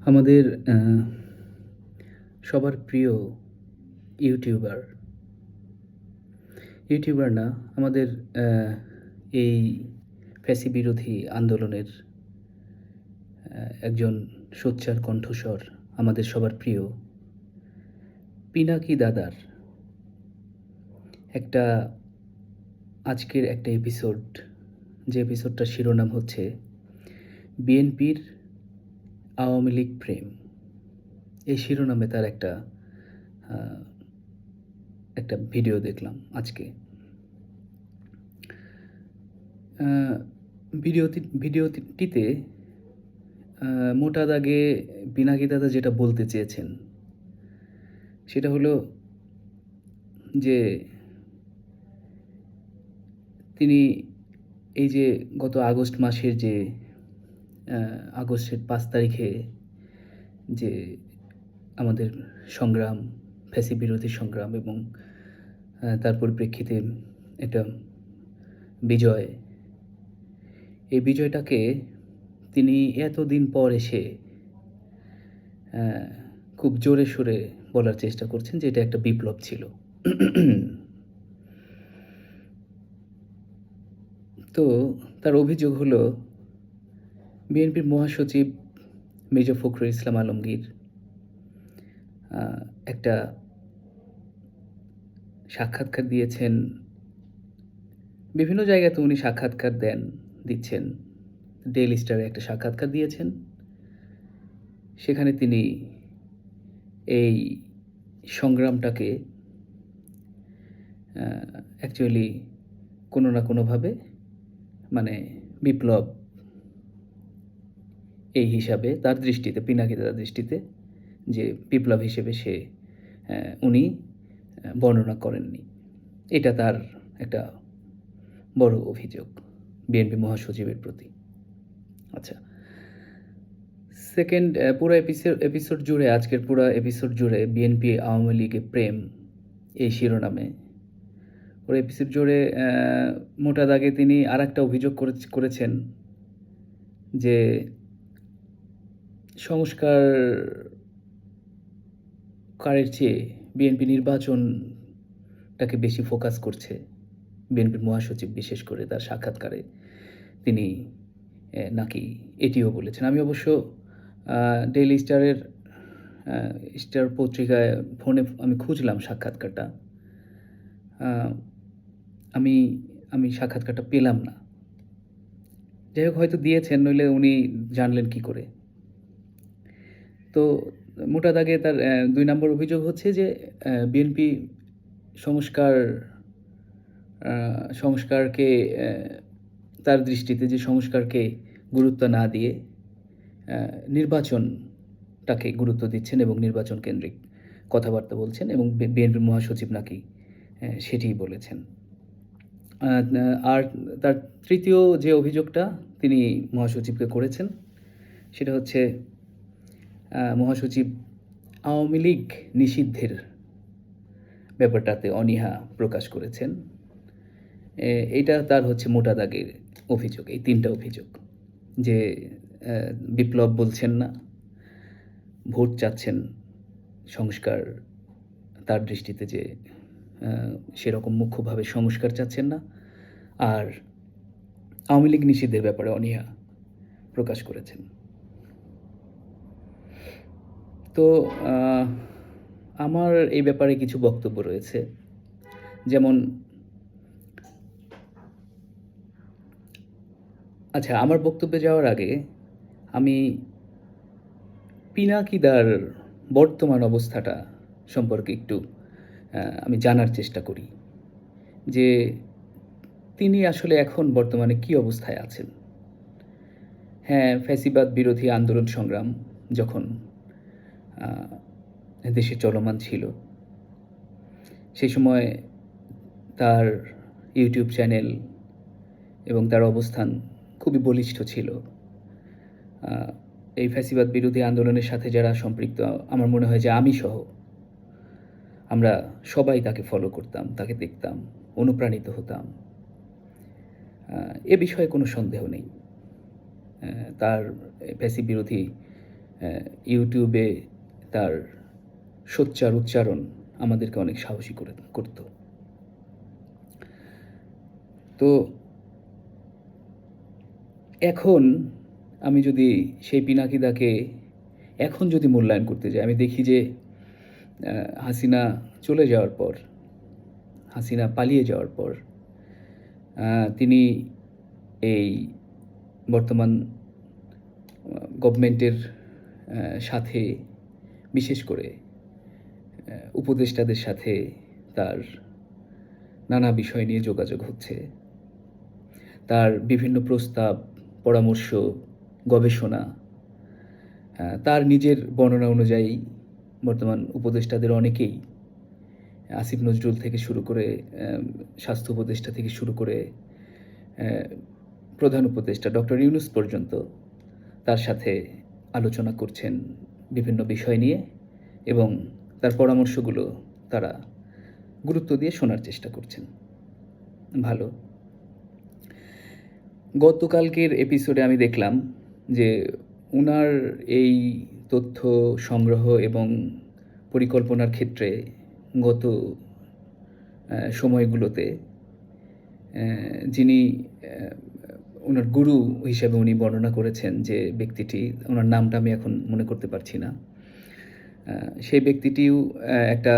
আমাদের সবার প্রিয় ইউটিউবার, ইউটিউবার না আমাদের এই ফ্যাসিবিরোধী আন্দোলনের একজন সোচ্চার কণ্ঠস্বর, আমাদের সবার প্রিয় পিনাকি দাদার একটা আজকের একটা এপিসোড, যে এপিসোডটার শিরোনাম হচ্ছে বিএনপির আওয়ামী লীগ প্রেম। এই শিরোনামে তার একটা ভিডিও দেখলাম আজকে। ভিডিওটিতে মোটা দাগে পিনাকি দাদা যেটা বলতে চেয়েছেন সেটা হলো যে তিনি এই যে গত আগস্ট মাসের যে আগস্টের 5 তারিখে যে আমাদের সংগ্রাম, ফ্যাসি বিরোধী সংগ্রাম এবং তার পরিপ্রেক্ষিতে একটা বিজয়, এই বিজয়টাকে তিনি এতদিন পর এসে খুব জোরে সোরে বলার চেষ্টা করছেন যে এটা একটা বিপ্লব ছিল। তো তার অভিযোগ হলো বিএনপির মহাসচিব মির্জা ফখরুল ইসলাম আলমগীর একটা সাক্ষাৎকার দিয়েছেন। বিভিন্ন জায়গাতে উনি সাক্ষাৎকার দিচ্ছেন। ডেইলি স্টারে একটা সাক্ষাৎকার দিয়েছেন। সেখানে তিনি এই সংগ্রামটাকে অ্যাকচুয়ালি কোনো না কোনোভাবে মানে বিপ্লব এই হিসাবে তার দৃষ্টিতে, পিনাকি দাদার দৃষ্টিতে যে বিপ্লব হিসেবে উনি বর্ণনা করেননি। এটা তার একটা বড় অভিযোগ বিএনপি মহাসচিবের প্রতি। আচ্ছা, সেকেন্ড পুরো এপিসোড জুড়ে, আজকের পুরো এপিসোড জুড়ে বিএনপি আওয়ামী লীগে প্রেম এই শিরোনামে পুরো এপিসোড জুড়ে মোটা দাগে তিনি আর একটা অভিযোগ করেছেন যে সংস্কারের চেয়ে বিএনপি নির্বাচনটাকে বেশি ফোকাস করছে। বিএনপির মহাসচিব বিশেষ করে তার সাক্ষাৎকারে তিনি নাকি এটিও বলেছেন। আমি অবশ্য ডেইলি স্টার পত্রিকায় ফোনে আমি খুঁজলাম সাক্ষাৎকারটা। আমি সাক্ষাৎকারটা পেলাম না। যাই হোক, হয়তো দিয়েছেন, নইলে উনি জানলেন কি করে। তো মোটা দাগে তার 2 নম্বর অভিযোগ হচ্ছে যে বিএনপি সংস্কারকে তার দৃষ্টিতে যে সংস্কারকে গুরুত্ব না দিয়ে নির্বাচনটাকে গুরুত্ব দিচ্ছেন এবং নির্বাচন কেন্দ্রিক কথাবার্তা বলছেন, এবং বিএনপির মহাসচিব নাকি সেটিই বলেছেন। আর তার তৃতীয় যে অভিযোগটা তিনি মহাসচিবকে করেছেন সেটা হচ্ছে মহাসচিব আওয়ামী লীগ নিষিদ্ধের ব্যাপারটাতে অনীহা প্রকাশ করেছেন। এটা তার হচ্ছে মোটা দাগের অভিযোগ। এই 3টা অভিযোগ যে বিপ্লব বলছেন না, ভোট চাচ্ছেন, সংস্কার তার দৃষ্টিতে যে সেরকম মুখ্যভাবে সংস্কার চাচ্ছেন না, আর আওয়ামী লীগ নিষিদ্ধের ব্যাপারে অনীহা প্রকাশ করেছেন। তো আমার এই ব্যাপারে কিছু বক্তব্য রয়েছে। যেমন, আচ্ছা, আমার বক্তব্যে যাওয়ার আগে আমি পিনাকিদার বর্তমান অবস্থাটা সম্পর্কে একটু আমি জানার চেষ্টা করি যে তিনি আসলে এখন বর্তমানে কী অবস্থায় আছেন। হ্যাঁ, ফ্যাসিবাদ বিরোধী আন্দোলন সংগ্রাম যখন দেশে চলমান ছিল, সেই সময় তার ইউটিউব চ্যানেল এবং তার অবস্থান খুবই বলিষ্ঠ ছিল। এই ফ্যাসিবাদ বিরোধী আন্দোলনের সাথে যারা সম্পৃক্ত, আমার মনে হয় যে আমি সহ আমরা সবাই তাকে ফলো করতাম, তাকে দেখতাম, অনুপ্রাণিত হতাম। এ বিষয়ে কোনো সন্দেহ নেই। তার ফ্যাসি বিরোধী ইউটিউবে তার সোচ্চার উচ্চারণ আমাদেরকে অনেক সাহসী করত। তো এখন আমি যদি সেই পিনাকিদাকে এখন যদি মূল্যায়ন করতে যাই, আমি দেখি যে হাসিনা চলে যাওয়ার পর, হাসিনা পালিয়ে যাওয়ার পর তিনি এই বর্তমান গভর্নমেন্টের সাথে, বিশেষ করে উপদেষ্টাদের সাথে তার নানা বিষয় নিয়ে যোগাযোগ হচ্ছে। তার বিভিন্ন প্রস্তাব, পরামর্শ, গবেষণা, তার নিজের বর্ণনা অনুযায়ী বর্তমান উপদেষ্টাদের অনেকেই, আসিফ নজরুল থেকে শুরু করে স্বাস্থ্য উপদেষ্টা থেকে শুরু করে প্রধান উপদেষ্টা ডক্টর ইউনূস পর্যন্ত তার সাথে আলোচনা করছেন বিভিন্ন বিষয় নিয়ে, এবং তার পরামর্শগুলো তারা গুরুত্ব দিয়ে শোনার চেষ্টা করছেন। ভালো। গতকালকের এপিসোডে আমি দেখলাম যে উনার এই তথ্য সংগ্রহ এবং পরিকল্পনার ক্ষেত্রে গত সময়গুলোতে যিনি ওনার গুরু হিসেবে উনি বর্ণনা করেছেন, যে ব্যক্তিটি, ওনার নামটা আমি এখন মনে করতে পারছি না, সেই ব্যক্তিটিও একটা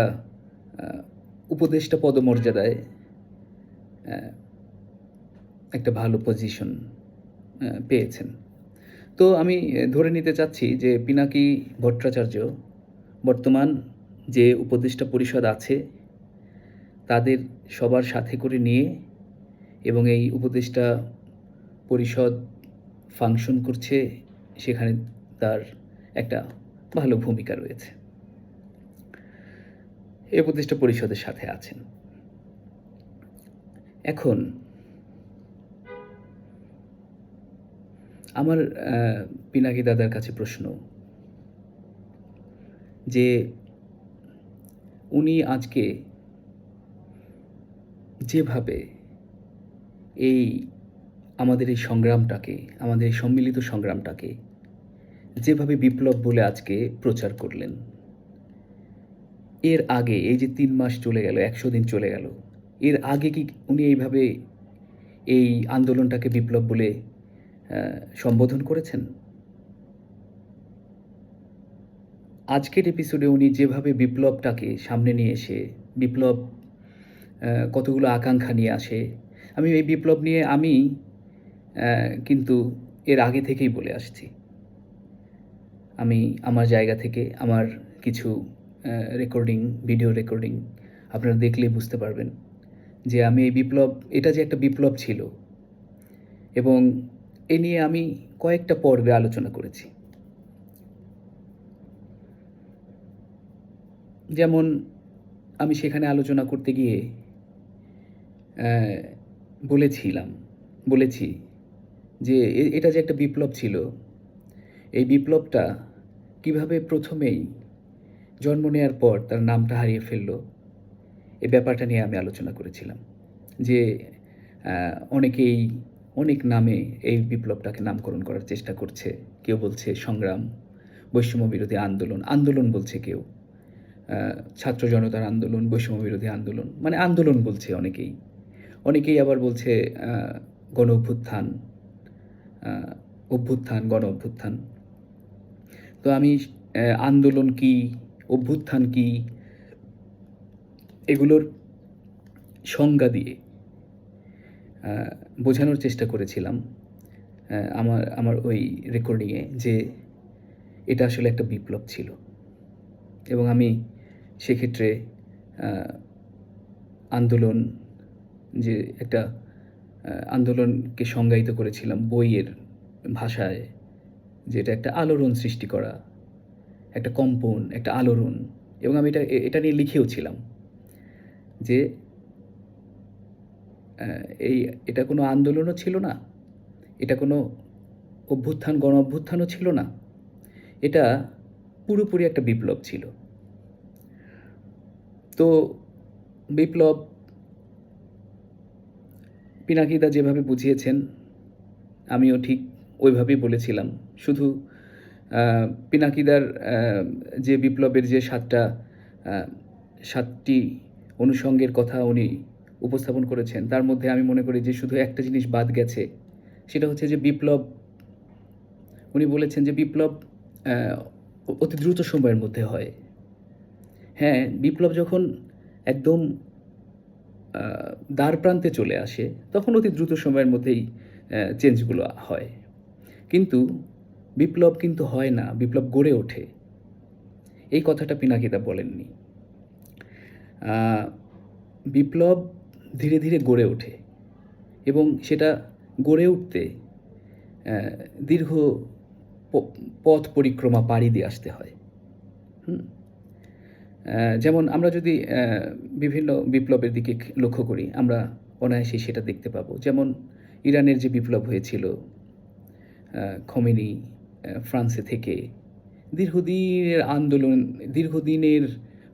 উপদেষ্টা পদমর্যাদায় একটা ভালো পজিশন পেয়েছেন। তো আমি ধরে নিতে চাচ্ছি যে পিনাকি ভট্টাচার্য বর্তমান যে উপদেষ্টা পরিষদ আছে তাদের সবার সাথে করে নিয়ে, এবং এই উপদেষ্টা পরিষদ ফাংশন করছে, সেখানে তার একটা ভালো ভূমিকা রয়েছে। এই উপদেষ্টা পরিষদের সাথে আছেন। এখন আমার পিনাকি দাদার কাছে প্রশ্ন, যে উনি আজকে যেভাবে এই আমাদের এই সংগ্রামটাকে, আমাদের এই সম্মিলিত সংগ্রামটাকে যেভাবে বিপ্লব বলে আজকে প্রচার করলেন, এর আগে এই যে 3 মাস চলে গেল, 100 দিন চলে গেল, এর আগে কি উনি এইভাবে এই আন্দোলনটাকে বিপ্লব বলে সম্বোধন করেছেন? আজকের এপিসোডে উনি যেভাবে বিপ্লবটাকে সামনে নিয়ে এসে বিপ্লব কতগুলো আকাঙ্ক্ষা নিয়ে আসে, আমি এই বিপ্লব নিয়ে কিন্তু এর আগে থেকেই বলে আসছি। আমি আমার জায়গা থেকে আমার কিছু রেকর্ডিং, ভিডিও রেকর্ডিং আপনারা দেখলেই বুঝতে পারবেন যে আমি এই বিপ্লব, এটা যে একটা বিপ্লব ছিল, এবং এ নিয়ে আমি কয়েকটা পর্বে আলোচনা করেছি। যেমন আমি সেখানে আলোচনা করতে গিয়ে বলেছি যে এটা যে একটা বিপ্লব ছিল, এই বিপ্লবটা কিভাবে প্রথমেই জন্ম নেওয়ার পর তার নামটা হারিয়ে ফেলল, এই ব্যাপারটা নিয়ে আমি আলোচনা করেছিলাম। যে অনেকেই অনেক নামে এই বিপ্লবটাকে নামকরণ করার চেষ্টা করছে। কেউ বলছে সংগ্রাম, বৈষম্য বিরোধী আন্দোলন, আন্দোলন বলছে কেউ, ছাত্র জনতার আন্দোলন, বৈষম্য বিরোধী আন্দোলন, মানে আন্দোলন বলছে অনেকেই আবার বলছে গণ অভ্যুত্থান, গণ অভ্যুত্থান। তো আমি আন্দোলন কি, অভ্যুত্থান কি, এগুলোর সংজ্ঞা দিয়ে বোঝানোর চেষ্টা করেছিলাম আমার ওই রেকর্ডিংয়ে, যে এটা আসলে একটা বিপ্লব ছিল। এবং আমি সেক্ষেত্রে আন্দোলন, যে একটা আন্দোলনকে সংজ্ঞায়িত করেছিলাম বইয়ের ভাষায়, যে এটা একটা আলোড়ন সৃষ্টি করা, একটা কম্পন, একটা আলোড়ন। এবং আমি এটা নিয়ে লিখেও ছিলাম যে এটা কোনো আন্দোলনও ছিল না, এটা কোনো অভ্যুত্থান, গণ অভ্যুত্থানও ছিল না, এটা পুরোপুরি একটা বিপ্লব ছিল। তো বিপ্লব পিনাকিদা যেভাবে বুঝিয়েছেন আমিও ঠিক ওইভাবেই বলেছিলাম। শুধু পিনাকিদার যে বিপ্লবের যে ৭টি অনুষঙ্গের কথা উনি উপস্থাপন করেছেন, তার মধ্যে আমি মনে করি যে শুধু একটা জিনিস বাদ গেছে। সেটা হচ্ছে যে উনি বলেছেন যে বিপ্লব অ্যা অতি দ্রুত সময়ের মধ্যে হয়। হ্যাঁ, বিপ্লব যখন একদম আ দ্বারপ্রান্তে চলে আসে, তখন অতি দ্রুত সময়ের মধ্যেই চেঞ্জগুলো হয়। কিন্তু বিপ্লব কিন্তু হয় না, বিপ্লব গড়ে ওঠে। এই কথাটা পিনাকিদা বলেননি। আ বিপ্লব ধীরে, ধীরে গড়ে ওঠে এবং সেটা গড়ে উঠতে অ্যা দীর্ঘ প পথ পরিক্রমা পাড়ি দিয়ে আসতে হয়। হুম? যেমন আমরা যদি বিভিন্ন বিপ্লবের দিকে লক্ষ্য করি, আমরা অনায়াসেই সেটা দেখতে পাবো। যেমন ইরানের যে বিপ্লব হয়েছিল, খোমেনি ফ্রান্সে থেকে দীর্ঘদিনের আন্দোলন, দীর্ঘদিনের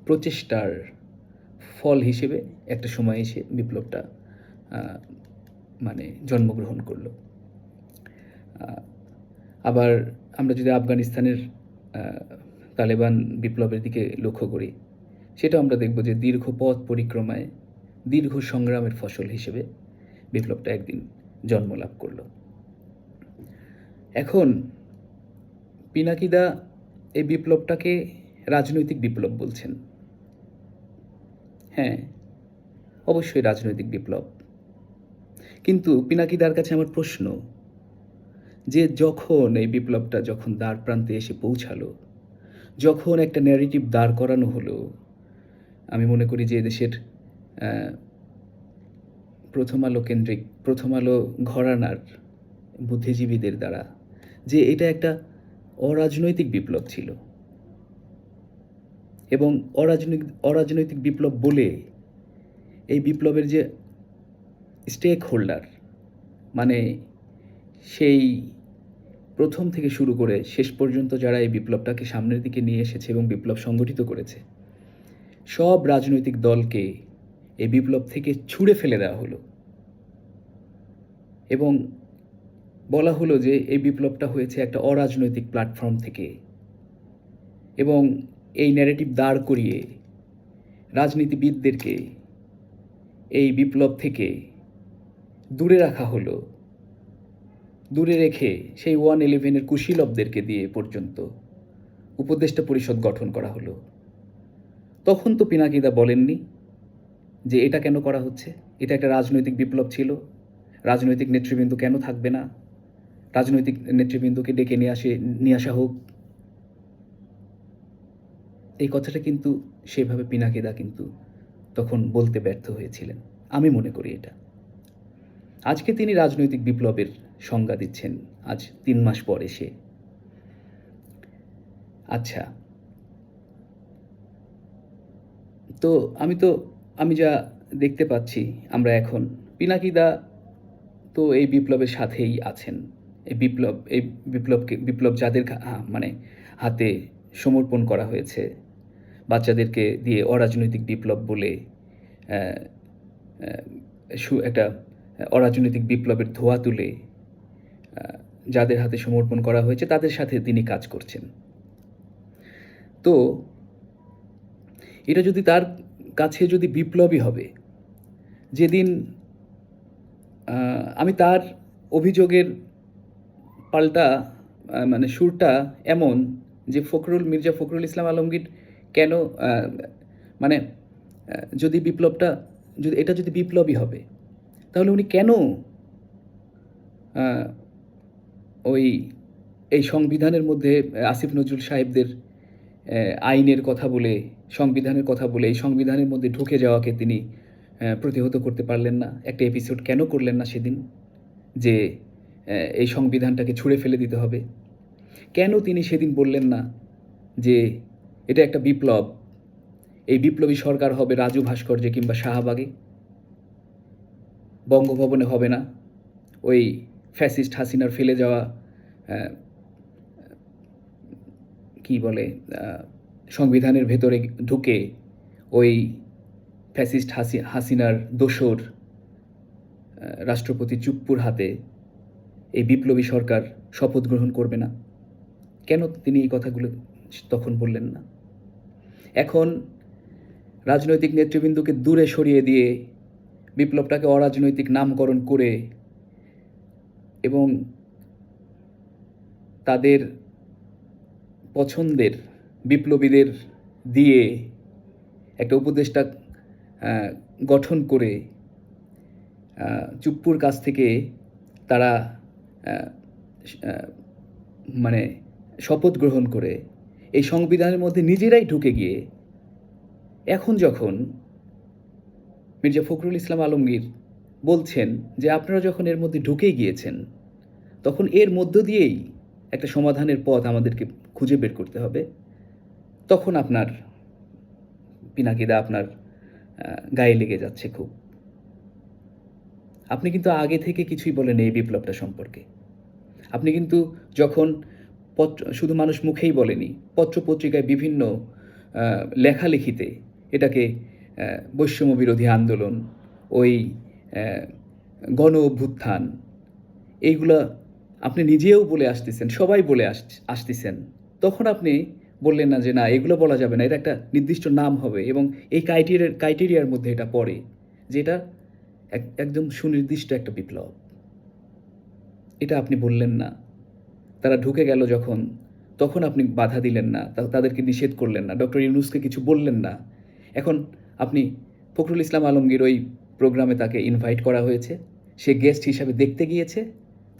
প্রচেষ্টার ফল হিসেবে একটা সময় এসে বিপ্লবটা আ মানে জন্মগ্রহণ করল। আ আবার আমরা যদি আফগানিস্তানের আ তালেবান বিপ্লবের দিকে লক্ষ্য করি, সেটাও আমরা দেখব যে দীর্ঘ পথ পরিক্রমায়, দীর্ঘ সংগ্রামের ফসল হিসেবে বিপ্লবটা একদিন জন্ম লাভ করল। এখন পিনাকিদা এই বিপ্লবটাকে রাজনৈতিক বিপ্লব বলছেন। হ্যাঁ, অবশ্যই রাজনৈতিক বিপ্লব। কিন্তু পিনাকিদার কাছে আমার প্রশ্ন যে যখন এই বিপ্লবটা যখন দ্বারপ্রান্তে এসে পৌঁছালো, যখন একটা ন্যারেটিভ দাঁড় করানো হলো, আমি মনে করি যে এদেশের অ্যা প্রথম আলো ঘরানার বুদ্ধিজীবীদের দ্বারা, যে এটা একটা অরাজনৈতিক বিপ্লব ছিল এবং অরাজনৈতিক বিপ্লব বলে এই বিপ্লবের যে স্টেক হোল্ডার, মানে সেই প্রথম থেকে শুরু করে শেষ পর্যন্ত যারা এই বিপ্লবটাকে সামনের দিকে নিয়ে এসেছে এবং বিপ্লব সংগঠিত করেছে, সব রাজনৈতিক দলকে এই বিপ্লব থেকে ছুঁড়ে ফেলে দেওয়া হলো এবং বলা হলো যে এই বিপ্লবটা হয়েছে একটা অরাজনৈতিক প্ল্যাটফর্ম থেকে এবং এই ন্যারেটিভ দাঁড় করিয়ে রাজনীতিবিদদেরকে এই বিপ্লব থেকে দূরে রাখা হলো। দূরে রেখে সেই 111-এর কুশীলবদেরকে দিয়ে পর্যন্ত উপদেষ্টা পরিষদ গঠন করা হলো। তখন তো পিনাকিদা বলেননি যে এটা কেন করা হচ্ছে? এটা একটা রাজনৈতিক বিপ্লব ছিল। রাজনৈতিক নেতৃবৃন্দ কেন থাকবে না? রাজনৈতিক নেতৃবৃন্দকে ডেকে নিয়ে আসা হোক। এই কথাটা কিন্তু সেভাবে পিনাকিদা কিন্তু তখন বলতে ব্যর্থ হয়েছিলেন। আমি মনে করি এটা। আজকে তিনি রাজনৈতিক বিপ্লবের সংজ্ঞা দিচ্ছেন, আজ ৩ মাস পর এসে। আচ্ছা, তো আমি যা দেখতে পাচ্ছি আমরা এখন, পিনাকিদা তো এই বিপ্লবের সাথেই আছেন। এই বিপ্লব যাদের মানে হাতে সমর্পণ করা হয়েছে, বাচ্চাদেরকে দিয়ে অরাজনৈতিক বিপ্লব বলে অ্যা একটা অরাজনৈতিক বিপ্লবের ধোঁয়া তুলে যাদের হাতে সমর্পণ করা হয়েছে তাদের সাথে তিনি কাজ করছেন। তো এটা যদি তার কাছে যদি বিপ্লবই হবে, যেদিন আমি তার অভিযোগের পাল্টা মানে সুরটা এমন যে মির্জা ফখরুল ইসলাম আলমগীর কেন মানে এটা যদি বিপ্লবই হবে, তাহলে উনি কেন এই সংবিধানের মধ্যে আসিফ নজরুল সাহেবদের আইনের কথা বলে, সংবিধানের কথা বলে এই সংবিধানের মধ্যে ঢুকে যাওয়াকে তিনি প্রতিহত করতে পারলেন না? একটা এপিসোড কেন করলেন না সেদিন? যে এই সংবিধানটাকে ছুঁড়ে ফেলে দিতে হবে। কেন তিনি সেদিন বললেন না যে এটা একটা বিপ্লব, এই বিপ্লবী সরকার হবে রাজু ভাস্কর্যে কিংবা শাহবাগে, বঙ্গভবনে হবে না, ওই ফ্যাসিস্ট হাসিনার ফেলে যাওয়া কি বলে সংবিধানের ভেতরে ঢুকে ওই ফ্যাসিস্ট হাসিনার দোসর রাষ্ট্রপতি চুপ্পুর হাতে এই বিপ্লবী সরকার শপথ গ্রহণ করবে না? কেন তিনি এই কথাগুলো তখন বললেন না? এখন রাজনৈতিক নেতৃবৃন্দকে দূরে সরিয়ে দিয়ে বিপ্লবটাকে অরাজনৈতিক নামকরণ করে এবং তাদের পছন্দের বিপ্লবীদের দিয়ে একটা উপদেষ্টা গঠন করে চুপ্পুর কাছ থেকে তারা মানে শপথ গ্রহণ করে এই সংবিধানের মধ্যে নিজেরাই ঢুকে গিয়ে এখন যখন মির্জা ফখরুল ইসলাম আলমগীর বলছেন যে আপনারা যখন এর মধ্যে ঢুকে গিয়েছেন তখন এর মধ্য দিয়েই একটা সমাধানের পথ আমাদেরকে খুঁজে বের করতে হবে, তখন আপনার পিনাকিদা আপনার গায়ে লেগে যাচ্ছে খুব। আপনি কিন্তু আগে থেকে কিছুই বলেন এই বিপ্লবটা সম্পর্কে। আপনি কিন্তু যখন শুধু মানুষ মুখেই বলেনি, পত্রপত্রিকায় বিভিন্ন লেখালেখিতে এটাকে বৈষম্য বিরোধী আন্দোলন, ওই গণ অভ্যুত্থান, এইগুলা আপনি নিজেও বলে আসতেছেন, সবাই বলে আসতেছেন, তখন আপনি বললেন না যে না এগুলো বলা যাবে না, এটা একটা নির্দিষ্ট নাম হবে এবং এই ক্রাইটেরিয়ার মধ্যে এটা পড়ে, যেটা একদম সুনির্দিষ্ট একটা বিপ্লব। এটা আপনি বললেন না। তারা ঢুকে গেল যখন, তখন আপনি বাধা দিলেন না, তাদেরকে নিষেধ করলেন না, ডক্টর ইউনূসকে কিছু বললেন না। এখন আপনি ফখরুল ইসলাম আলমগীর ওই প্রোগ্রামে তাকে ইনভাইট করা হয়েছে, সে গেস্ট হিসাবে দেখতে গিয়েছে,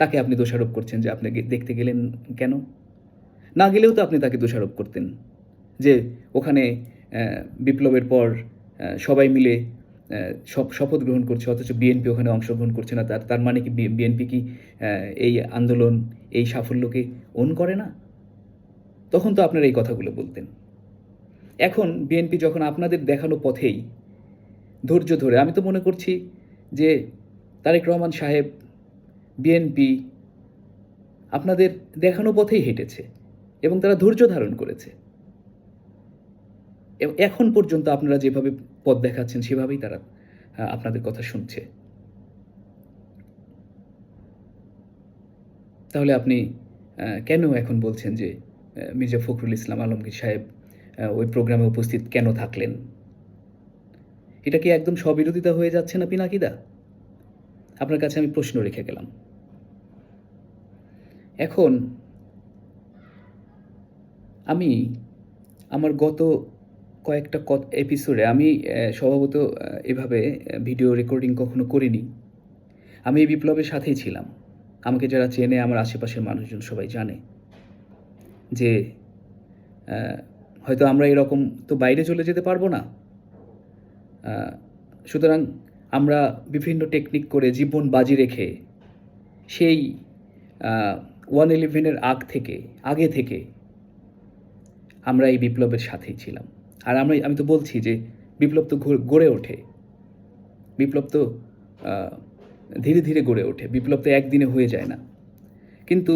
তাকে আপনি দোষারোপ করছেন যে আপনি দেখতে গেলেন কেন? না গেলেও তো আপনি তাকে দোষারোপ করতেন যে ওখানে বিপ্লবের পর সবাই মিলে শপথ গ্রহণ করছে, অথচ বিএনপি ওখানে অংশগ্রহণ করছে না। তার মানে কি বিএনপি কি এই আন্দোলন, এই সাফল্যকে ওন করে না? তখন তো আপনারা এই কথাগুলো বলতেন। এখন বিএনপি যখন আপনাদের দেখানো পথেই ধৈর্য ধরে, আমি তো মনে করছি যে তারেক রহমান সাহেব, বিএনপি আপনাদের দেখানো পথেই হেঁটেছে এবং তারা ধৈর্য ধারণ করেছে। এখন পর্যন্ত আপনারা যেভাবে পথ দেখাচ্ছেন সেভাবেই তারা আপনাদের কথা শুনছে। তাহলে আপনি কেন এখন বলছেন যে মির্জা ফখরুল ইসলাম আলমগীর সাহেব ওই প্রোগ্রামে উপস্থিত কেন থাকলেন? এটা কি একদম স্ববিরোধিতা হয়ে যাচ্ছে না পিনাকিদা? আপনার কাছে আমি প্রশ্ন রেখে গেলাম। এখন আমি আমার গত কয়েকটা এপিসোডে আমি স্বভাবত এভাবে ভিডিও রেকর্ডিং কখনো করিনি। আমি এই বিপ্লবের সাথেই ছিলাম। আমাকে যারা চেনে, আমার আশেপাশের মানুষজন সবাই জানে যে হয়তো আমরা এরকম তো বাইরে চলে যেতে পারবো না। সুতরাং আমরা বিভিন্ন টেকনিক করে জীবন বাজি রেখে সেই 111-এর আগে থেকে আমরা এই বিপ্লবের সাথেই ছিলাম। আর আমি তো বলছি যে বিপ্লব তো গড়ে ওঠে, বিপ্লব তো ধীরে ধীরে গড়ে ওঠে, বিপ্লব তো একদিনে হয়ে যায় না। কিন্তু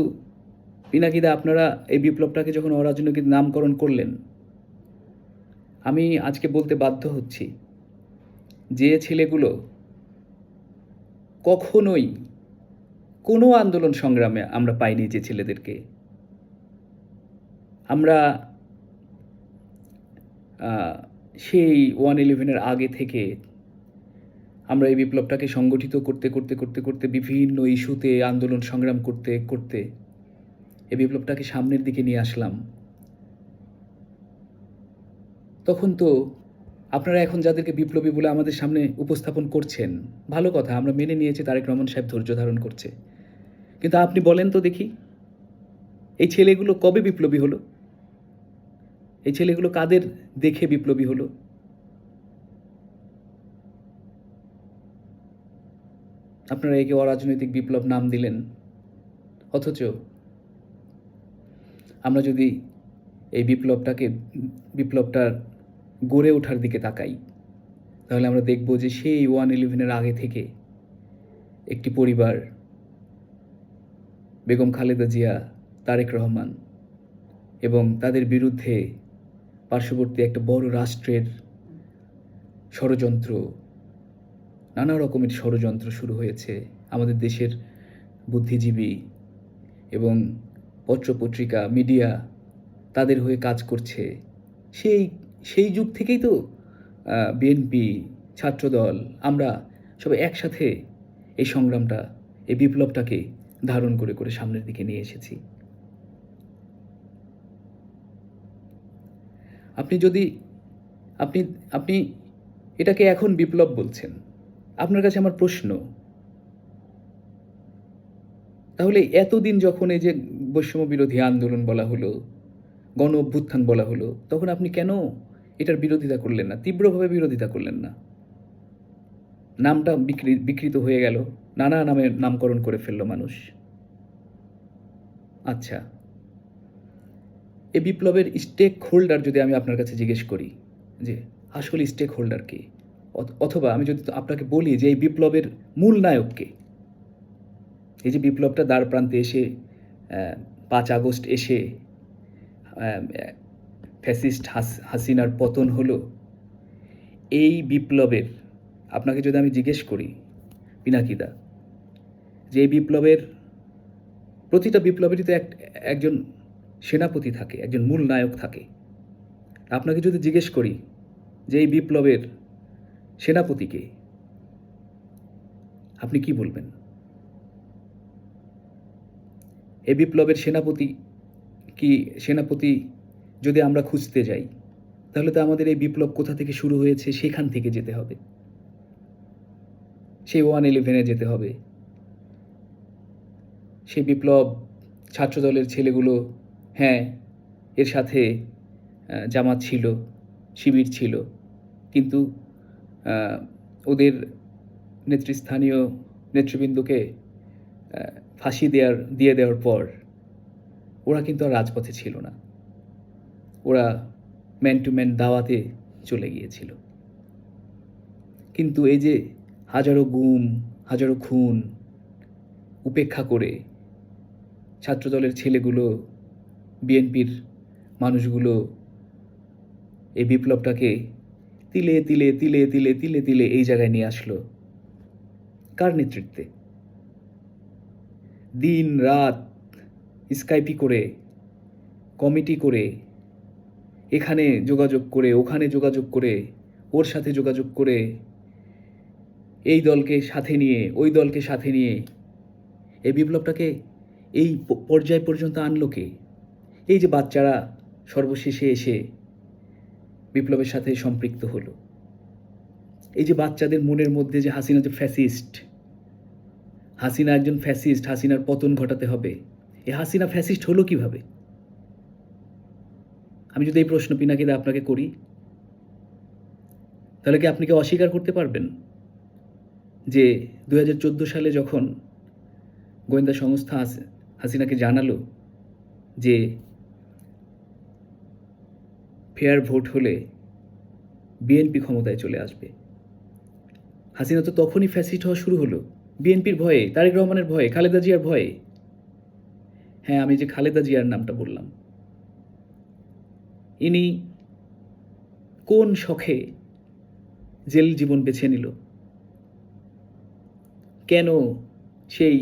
পিনাকিদা, আপনারা এই বিপ্লবটাকে যখন অরাজনৈতিক নামকরণ করলেন, আমি আজকে বলতে বাধ্য হচ্ছি যে ছেলেগুলো কখনোই কোনো আন্দোলন সংগ্রামে আমরা পাইনি, যে ছেলেদেরকে আমরা সেই 111-এর আগে থেকে আমরা এই বিপ্লবটাকে সংগঠিত করতে বিভিন্ন ইস্যুতে আন্দোলন সংগ্রাম করতে এই বিপ্লবটাকে সামনের দিকে নিয়ে আসলাম। তখন তো আপনারা এখন যাদেরকে বিপ্লবী বলে আমাদের সামনে উপস্থাপন করছেন, ভালো কথা, আমরা মেনে নিয়েছি তারেক রহমান সাহেব ধৈর্য ধারণ করছে। কিন্তু আপনি বলেন তো দেখি, এই ছেলেগুলো কবে বিপ্লবী হলো? এই ছেলেগুলো কাদের দেখে বিপ্লবী হলো? আপনারা একে অরাজনৈতিক বিপ্লব নাম দিলেন, অথচ আমরা যদি এই বিপ্লবটার গড়ে ওঠার দিকে তাকাই, তাহলে আমরা দেখব যে সেই 111-এর আগে থেকে একটি পরিবার, বেগম খালেদা জিয়া, তারেক রহমান এবং তাদের বিরুদ্ধে পার্শ্ববর্তী একটা বড় রাষ্ট্রের ষড়যন্ত্র, নানা রকমের ষড়যন্ত্র শুরু হয়েছে। আমাদের দেশের বুদ্ধিজীবী এবং পত্রপত্রিকা, মিডিয়া তাদের হয়ে কাজ করছে, সেই সেই যুগ থেকেই তো বিএনপি, ছাত্রদল, আমরা সবাই একসাথে এই সংগ্রামটা, এই বিপ্লবটাকে ধারণ করে করে সামনের দিকে নিয়ে এসেছি। আপনি যদি আপনি আপনি এটাকে এখন বিপ্লব বলছেন। আপনার কাছে আমার প্রশ্ন, তাহলে এতদিন যখন এই যে বৈষম্য বিরোধী আন্দোলন বলা হলো, গণ অভ্যুত্থান বলা হলো, তখন আপনি কেন এটার বিরোধিতা করলেন না? তীব্রভাবে বিরোধিতা করলেন না? নামটা বিকৃত হয়ে গেল। নানা নামে নামকরণ করে ফেলল মানুষ। আচ্ছা, এই বিপ্লবের স্টেক হোল্ডার যদি আমি আপনার কাছে জিজ্ঞেস করি যে আসল স্টেক হোল্ডার কে? অথবা আমি যদি আপনাকে বলি যে এই বিপ্লবের মূল নায়ক কে? এই যে বিপ্লবটা দ্বার প্রান্তে এসে ৫ আগস্ট এসে ফ্যাসিস্ট হাসিনার পতন হলো, এই বিপ্লবের আপনাকে যদি আমি জিজ্ঞেস করি পিনাকিদা, যে এই বিপ্লবের প্রতিটা বিপ্লবেরই তো একজন সেনাপতি থাকে, একজন মূল নায়ক থাকে। আপনাকে যদি জিজ্ঞেস করি যে এই বিপ্লবের সেনাপতিকে, আপনি কি বলবেন? এই বিপ্লবের সেনাপতি যদি আমরা খুঁজতে যাই, তাহলে তো আমাদের এই বিপ্লব কোথা থেকে শুরু হয়েছে সেখান থেকে যেতে হবে। সেই 111-এ যেতে হবে। সেই বিপ্লব ছাত্রদলের ছেলেগুলো, হ্যাঁ, এর সাথে জামাত ছিল, শিবির ছিল, কিন্তু ওদের নেতৃস্থানীয় নেতৃবৃন্দকে ফাঁসি দিয়ে দেওয়ার পর ওরা কিন্তু আর রাজপথে ছিল না। ওরা ম্যান টু ম্যান দাওয়াতে চলে গিয়েছিল। কিন্তু এই যে হাজারো গুম, হাজারো খুন উপেক্ষা করে ছাত্রদলের ছেলেগুলো, বিএনপির মানুষগুলো এই বিপ্লবটাকে তিলে তিলে তিলে তিলে তিলে তিলে এই জায়গায় নিয়ে আসলো কার নেতৃত্বে? দিন রাত স্কাইপি করে, কমিটি করে, এখানে যোগাযোগ করে, ওখানে যোগাযোগ করে, ওর সাথে যোগাযোগ করে, এই দলকে সাথে নিয়ে, ওই দলকে সাথে নিয়ে এই বিপ্লবটাকে এই পর্যায় পর্যন্ত আনলো কে? এই যে বাচ্চারা সর্বশেষে এসে বিপ্লবের সাথে সম্পৃক্ত হলো, এই যে বাচ্চাদের মনের মধ্যে যে হাসিনা যে ফ্যাসিস্ট, হাসিনা একজন ফ্যাসিস্ট, হাসিনার পতন ঘটাতে হবে, এই হাসিনা ফ্যাসিস্ট হলো কিভাবে? আমি যদি এই প্রশ্ন পিনাকিদা আপনাকে করি, তাহলে কি আপনি কি অস্বীকার করতে পারবেন যে 2014 সালে যখন গোয়েন্দা সংস্থা হাসিনাকে জানালো যে ফেয়ার ভোট হলে বিএনপি ক্ষমতায় চলে আসবে, হাসিনা তো তখনই ফ্যাসিস্ট হওয়া শুরু হলো বিএনপির ভয়ে, তারেক রহমানের ভয়ে, খালেদা জিয়ার ভয়ে। হ্যাঁ, আমি যে খালেদা জিয়ার নামটা বললাম, ইনি কোন শখে জেল জীবন বেছে নিল? কেন সেই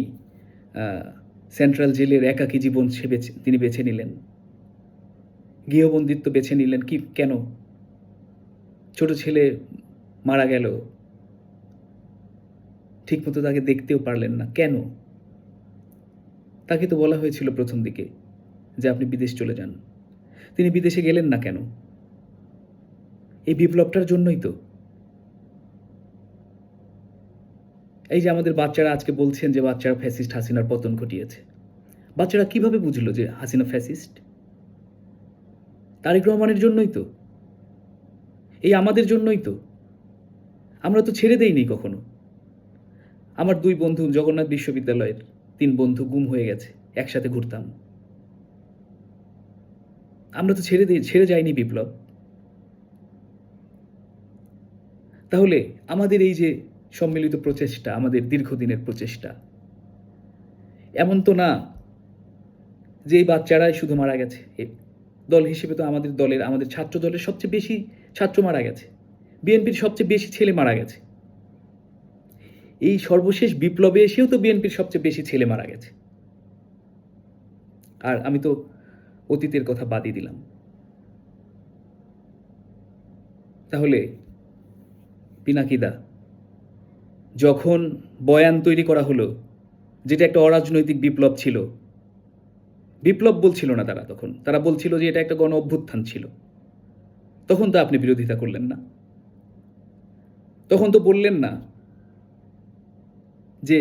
সেন্ট্রাল জেলের একাকী জীবন তিনি বেছে নিলেন? গৃহবন্দিত্ব বেছে নিলেন কি কেন? ছোট ছেলে মারা গেল, ঠিকমতো তাকে দেখতেও পারলেন না, কেন? তাকে তো বলা হয়েছিল প্রথম দিকে যে আপনি বিদেশ চলে যান। তিনি বিদেশে গেলেন না কেন? এই বিপ্লবটার জন্যই তো। এই যে আমাদের বাচ্চারা আজকে বলছেন যে বাচ্চারা ফ্যাসিস্ট হাসিনার পতন ঘটিয়েছে, বাচ্চারা কিভাবে বুঝলো যে হাসিনা ফ্যাসিস্ট? তারেক রহমানের জন্যই তো, এই আমাদের জন্যই তো। আমরা তো ছেড়ে দেইনি কখনো। আমার 2 বন্ধু জগন্নাথ বিশ্ববিদ্যালয়ের 3 বন্ধু গুম হয়ে গেছে, একসাথে ঘুরতাম। আমরা তো ছেড়ে যাইনি বিপ্লব। তাহলে আমাদের এই যে সম্মিলিত প্রচেষ্টা, আমাদের দীর্ঘদিনের প্রচেষ্টা, এমন তো না যে এই বাচ্চারাই শুধু মারা গেছে। দল হিসেবে তো আমাদের ছাত্র দলের সবচেয়ে বেশি ছাত্র মারা গেছে, বিএনপির সবচেয়ে বেশি ছেলে মারা গেছে। এই সর্বশেষ বিপ্লবে এসেও তো বিএনপির সবচেয়ে বেশি ছেলে মারা গেছে। আর আমি তো অতীতের কথা বাদই দিলাম। তাহলে পিনাকিদা, যখন বয়ান তৈরি করা হলো, যেটা একটা অরাজনৈতিক বিপ্লব ছিল, বিপ্লব বলছিল না তারা তখন। তারা বলছিল যে এটা একটা গণ অভ্যুত্থান ছিল। তখন তো আপনি বিরোধিতা করলেন না। তখন তো বললেন না যে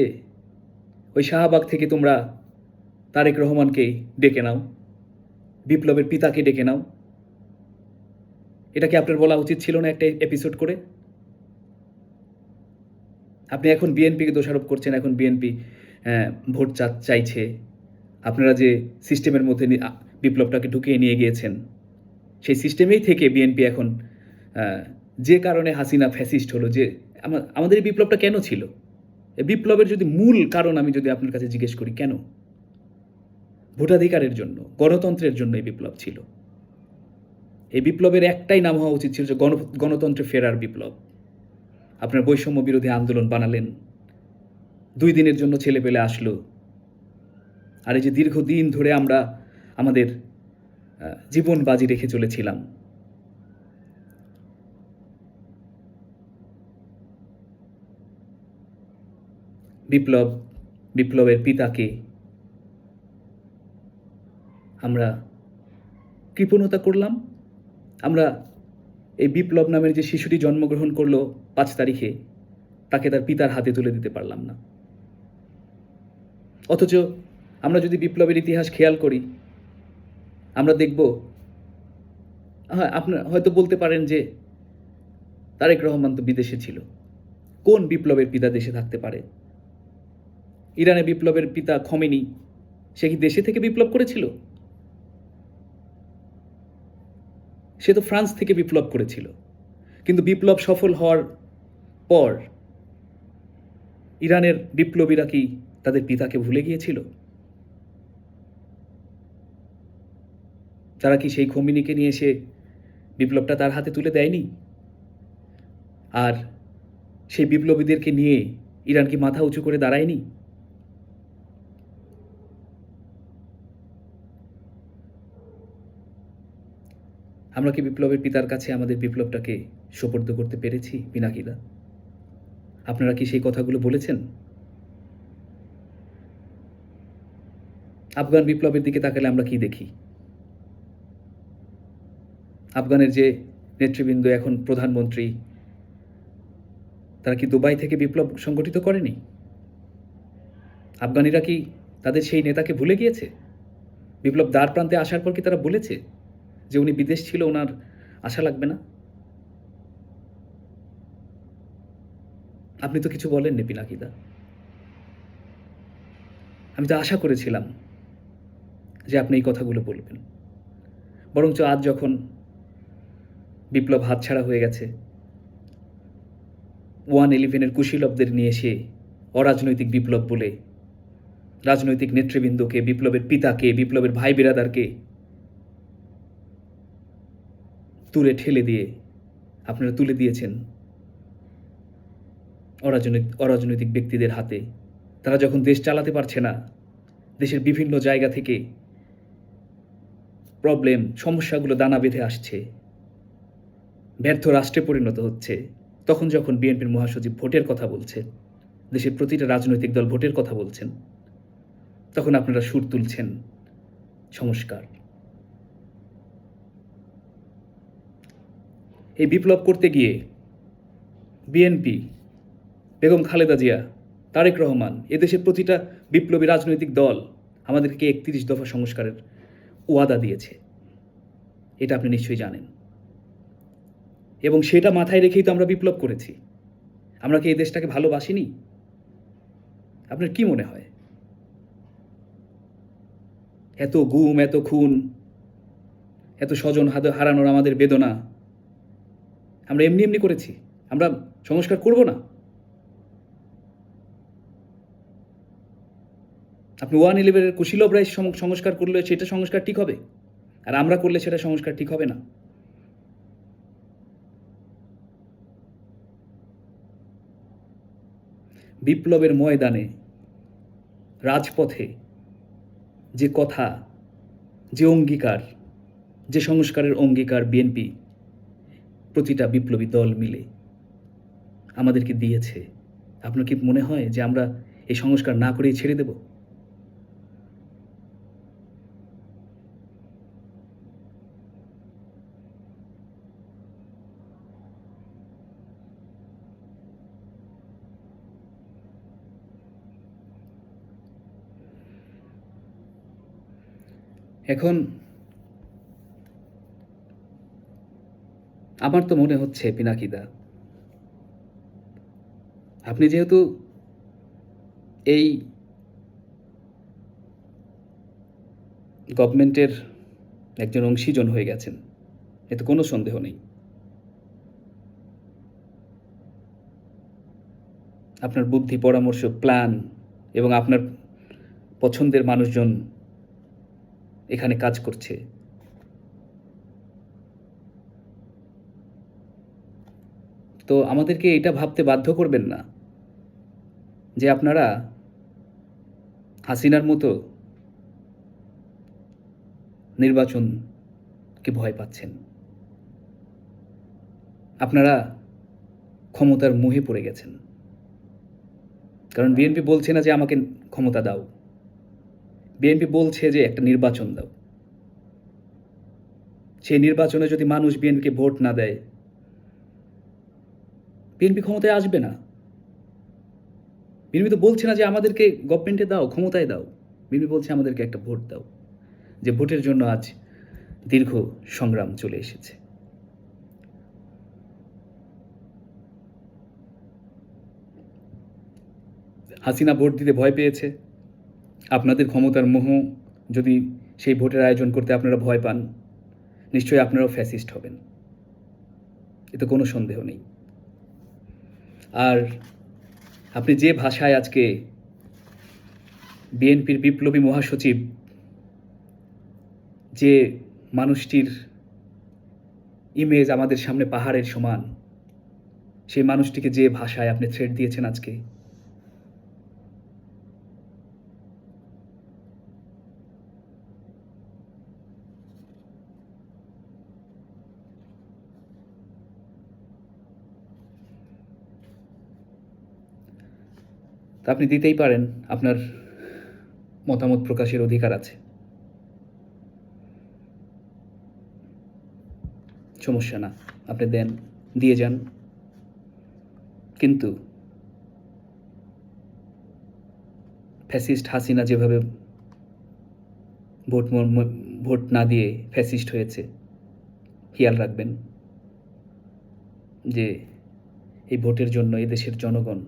ওই শাহবাগ থেকে তোমরা তারেক রহমানকে ডেকে নাও, বিপ্লবের পিতাকে ডেকে নাও। এটা কি আপনার বলা উচিত ছিল না একটা এপিসোড করে? আপনি এখন বিএনপিকে দোষারোপ করছেন, এখন বিএনপি ভোট চাইছে। আপনারা যে সিস্টেমের মধ্যে বিপ্লবটাকে ঢুকিয়ে নিয়ে গিয়েছেন, সেই সিস্টেমেই থেকে বিএনপি এখন যে কারণে হাসিনা ফ্যাসিস্ট হলো, যে আমাদের এই বিপ্লবটা কেন ছিল? এই বিপ্লবের যদি মূল কারণ আমি যদি আপনার কাছে জিজ্ঞেস করি, কেন? ভোটাধিকারের জন্য, গণতন্ত্রের জন্য এই বিপ্লব ছিল। এই বিপ্লবের একটাই নাম হওয়া উচিত ছিল যে গণতন্ত্রে ফেরার বিপ্লব। আপনার বৈষম্য বিরোধী আন্দোলন বানালেন, 2 দিনের জন্য ছেলেপেলে আসলো। আর এই যে দীর্ঘদিন ধরে আমরা আমাদের জীবন বাজি রেখে চলেছিলাম। বিপ্লবের পিতাকে আমরা কৃপণতা করলাম। আমরা এই বিপ্লব নামের যে শিশুটি জন্মগ্রহণ করলো 5 তারিখে, তাকে তার পিতার হাতে তুলে দিতে পারলাম না। অথচ আমরা যদি বিপ্লবের ইতিহাস খেয়াল করি, আমরা দেখব, আপনারা হয়তো বলতে পারেন যে তারেক রহমান তো বিদেশে ছিল। কোন বিপ্লবের পিতা দেশে থাকতে পারে? ইরানে বিপ্লবের পিতা খমেনি, সে কি দেশে থেকে বিপ্লব করেছিল? সে তো ফ্রান্স থেকে বিপ্লব করেছিল। কিন্তু বিপ্লব সফল হওয়ার পর ইরানের বিপ্লবীরা কি তাদের পিতাকে ভুলে গিয়েছিল? তারা কি সেই খমেনিকে নিয়ে এসে বিপ্লবটা তার হাতে তুলে দেয়নি? আর সেই বিপ্লবীদেরকে নিয়ে ইরান কি মাথা উঁচু করে দাঁড়ায়নি? আমরা কি বিপ্লবের পিতার কাছে আমাদের বিপ্লবটাকে সোপর্দ করতে পেরেছি পিনাকিদা? আপনারা কি সেই কথাগুলো বলেছেন? আফগান বিপ্লবের দিকে তাকালে আমরা কি দেখি? আফগানের যে নেতৃবৃন্দ এখন প্রধানমন্ত্রী, তারা কি দুবাই থেকে বিপ্লব সংগঠিত করেনি? আফগানিরা কি তাদের সেই নেতাকে ভুলে গিয়েছে? বিপ্লব দ্বার প্রান্তে আসার পর কি তারা বলেছে যে উনি বিদেশ ছিল, ওনার আশা লাগবে না? আপনি তো কিছু বলেননি পিনাকিদা। আমি তো আশা করেছিলাম যে আপনি এই কথাগুলো বলবেন। বরঞ্চ আজ যখন বিপ্লব হাতছাড়া হয়ে গেছে, 111-এর কুশীলবদের নিয়ে এসে অরাজনৈতিক বিপ্লব বলে রাজনৈতিক নেতৃবৃন্দকে, বিপ্লবের পিতাকে, বিপ্লবের ভাই বিরাদারকে দূরে ঠেলে দিয়ে আপনারা তুলে দিয়েছেন অরাজনৈতিক ব্যক্তিদের হাতে। তারা যখন দেশ চালাতে পারছে না, দেশের বিভিন্ন জায়গা থেকে সমস্যাগুলো দানা বেঁধে আসছে, ব্যর্থ রাষ্ট্রে পরিণত হচ্ছে, তখন যখন বিএনপির মহাসচিব ভোটের কথা বলছে, দেশের প্রতিটা রাজনৈতিক দল ভোটের কথা বলছেন, তখন আপনারা সুর তুলছেন সংস্কার। এই বিপ্লব করতে গিয়ে বিএনপি, বেগম খালেদা জিয়া, তারেক রহমান, এদেশের প্রতিটা বিপ্লবী রাজনৈতিক দল আমাদেরকে 31 দফা সংস্কারের ওয়াদা দিয়েছে। এটা আপনি নিশ্চয়ই জানেন। এবং সেটা মাথায় রেখেই তো আমরা বিপ্লব করেছি। আমরা কি এই দেশটাকে ভালোবাসিনি? আপনার কি মনে হয়? এত গুম, এত খুন, এত স্বজন হারানোর আমাদের বেদনা আমরা এমনি এমনি করেছি? আমরা সংস্কার করব না? আপনি 111-এর কুশীলবরাই সংস্কার করলে সেটা সংস্কার ঠিক হবে, আর আমরা করলে সেটা সংস্কার ঠিক হবে না? বিপ্লবের ময়দানে, রাজপথে যে কথা, যে অঙ্গীকার, যে সংস্কারের অঙ্গীকার বিএনপি প্রতিটা বিপ্লবী দল মিলে আমাদেরকে দিয়েছে, আপনার কি মনে হয় যে আমরা এই সংস্কার না করেই ছেড়ে দেব? এখন আমার তো মনে হচ্ছে পিনাকিদা, আপনি যেহেতু এই গভর্নমেন্টের একজন অংশীজন হয়ে গেছেন, এতে কোনো সন্দেহ নেই। আপনার বুদ্ধি, পরামর্শ, প্ল্যান এবং আপনার পছন্দের মানুষজন এখানে কাজ করছে। তো আমাদেরকে এটা ভাবতে বাধ্য করবেন না যে আপনারা হাসিনার মতো নির্বাচনকে ভয় পাচ্ছেন। আপনারা ক্ষমতার মোহে পড়ে গেছেন। কারণ বিএনপি বলছে না যে আমাকে ক্ষমতা দাও। বিএনপি বলছে যে একটা নির্বাচন দাও। সেই নির্বাচনে যদি মানুষ বিএনপিকে ভোট না দেয়, বিএনপি ক্ষমতায় আসবে না। বিএনপি তো বলছে না যে আমাদেরকে গভর্নমেন্টে দাও, ক্ষমতায় দাও। বিএনপি বলছে আমাদেরকে একটা ভোট দাও। যে ভোটের জন্য আজ দীর্ঘ সংগ্রাম চলে এসেছে। হাসিনা ভোট দিতে ভয় পেয়েছে। আপনাদের ক্ষমতার মোহ, যদি সেই ভোটের আয়োজন করতে আপনারা ভয় পান, নিশ্চয়ই আপনারাও ফ্যাসিস্ট হবেন। এতে কোনো সন্দেহ নেই। আর আপনি যে ভাষায় আজকে বিএনপির বিপ্লবী মহাসচিব, যে মানুষটির ইমেজ আমাদের সামনে পাহাড়ের সমান, সেই মানুষটিকে যে ভাষায় আপনি থ্রেট দিয়েছেন আজকে, তা আপনি দিতেই পারেন। আপনার মতামত প্রকাশের অধিকার আছে, সমস্যা না। আপনি দেন, দিয়ে যান। কিন্তু ফ্যাসিস্ট হাসিনা যেভাবে ভোট না দিয়ে ফ্যাসিস্ট হয়েছে, খেয়াল রাখবেন যে এই ভোটের জন্য এদেশের জনগণ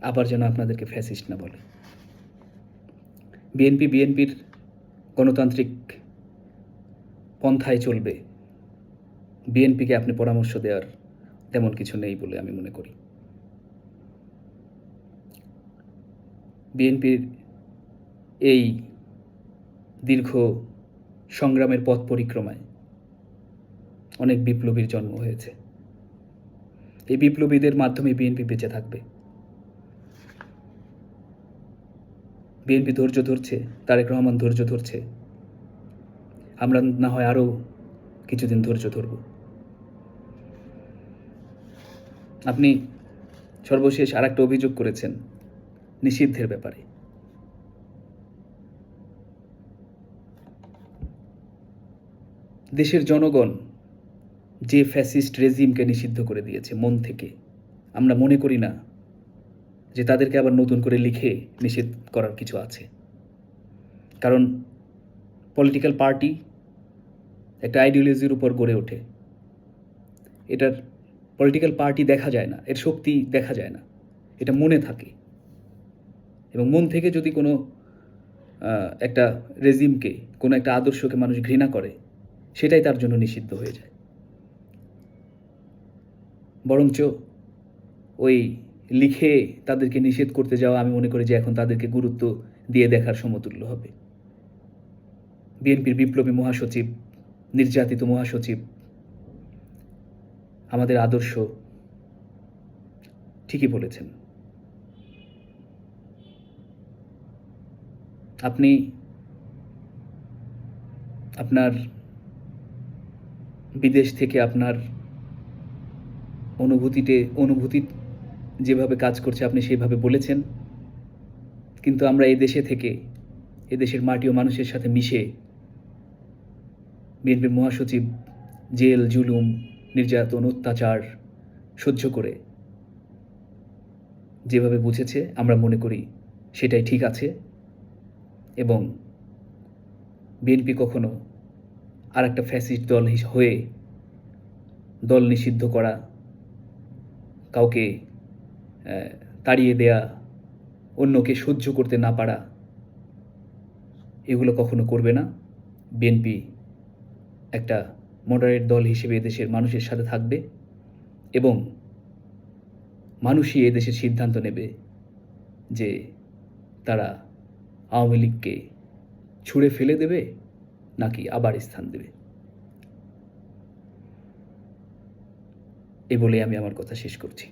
আবার যেন আপনাদেরকে ফ্যাসিস্ট না বলে। বিএনপি বিএনপির গণতান্ত্রিক পন্থায় চলবে। বিএনপিকে আপনি পরামর্শ দেওয়ার তেমন কিছু নেই বলে আমি মনে করি। বিএনপির এই দীর্ঘ সংগ্রামের পথ পরিক্রমায় অনেক বিপ্লবীর জন্ম হয়েছে। এই বিপ্লবীদের মাধ্যমে বিএনপি বেঁচে থাকবে। বিএনপি ধৈর্য ধরছে, তারেক রহমান ধৈর্য ধরছে। আমরা না হয় আরও কিছুদিন ধৈর্য ধরব। আপনি সর্বশেষ আরেকটা অভিযোগ করেছেন নিষিদ্ধের ব্যাপারে। দেশের জনগণ যে ফ্যাসিস্ট রেজিমকে নিষিদ্ধ করে দিয়েছে মন থেকে, আমরা মনে করি না যে তাদেরকে আবার নতুন করে লিখে নিষেধ করার কিছু আছে। কারণ পলিটিক্যাল পার্টি একটা আইডিওলজির উপর গড়ে ওঠে। এটার পলিটিক্যাল পার্টি দেখা যায় না, এর শক্তি দেখা যায় না, এটা মনে থাকে। এবং মন থেকে যদি কোনো একটা রেজিমকে, কোনো একটা আদর্শকে মানুষ ঘৃণা করে, সেটাই তার জন্য নিষিদ্ধ হয়ে যায়। বরঞ্চ ওই লিখে তাদেরকে নিষেধ করতে যাওয়া, আমি মনে করি যে এখন তাদেরকে গুরুত্ব দিয়ে দেখার সমতুল্য হবে। বিএনপির বিপ্লবী মহাসচিব, নির্যাতিত মহাসচিব, আমাদের আদর্শ ঠিকই বলেছেন। আপনি আপনার বিদেশ থেকে আপনার অনুভূতি যেভাবে কাজ করছে আপনি সেভাবে বলেছেন। কিন্তু আমরা এদেশে থেকে, এদেশের মাটি ও মানুষের সাথে মিশে বিএনপির মহাসচিব জেল, জুলুম, নির্যাতন, অত্যাচার সহ্য করে যেভাবে বুঝেছে আমরা মনে করি সেটাই ঠিক আছে এবং বিএনপি কখনো আরেকটা ফ্যাসিস্ট দল হয়ে দল নিষিদ্ধ করা, কাউকে তাড়িয়ে দেয়া, অন্যকে সহ্য করতে না পারা, এগুলো কখনো করবে না। বিএনপি একটা মডারেট দল হিসেবে এদেশের মানুষের সাথে থাকবে এবং মানুষই এদেশের সিদ্ধান্ত নেবে যে তারা আওয়ামী লীগকে ছুঁড়ে ফেলে দেবে নাকি আবার স্থান দেবে। এই বলে আমি আমার কথা শেষ করছি।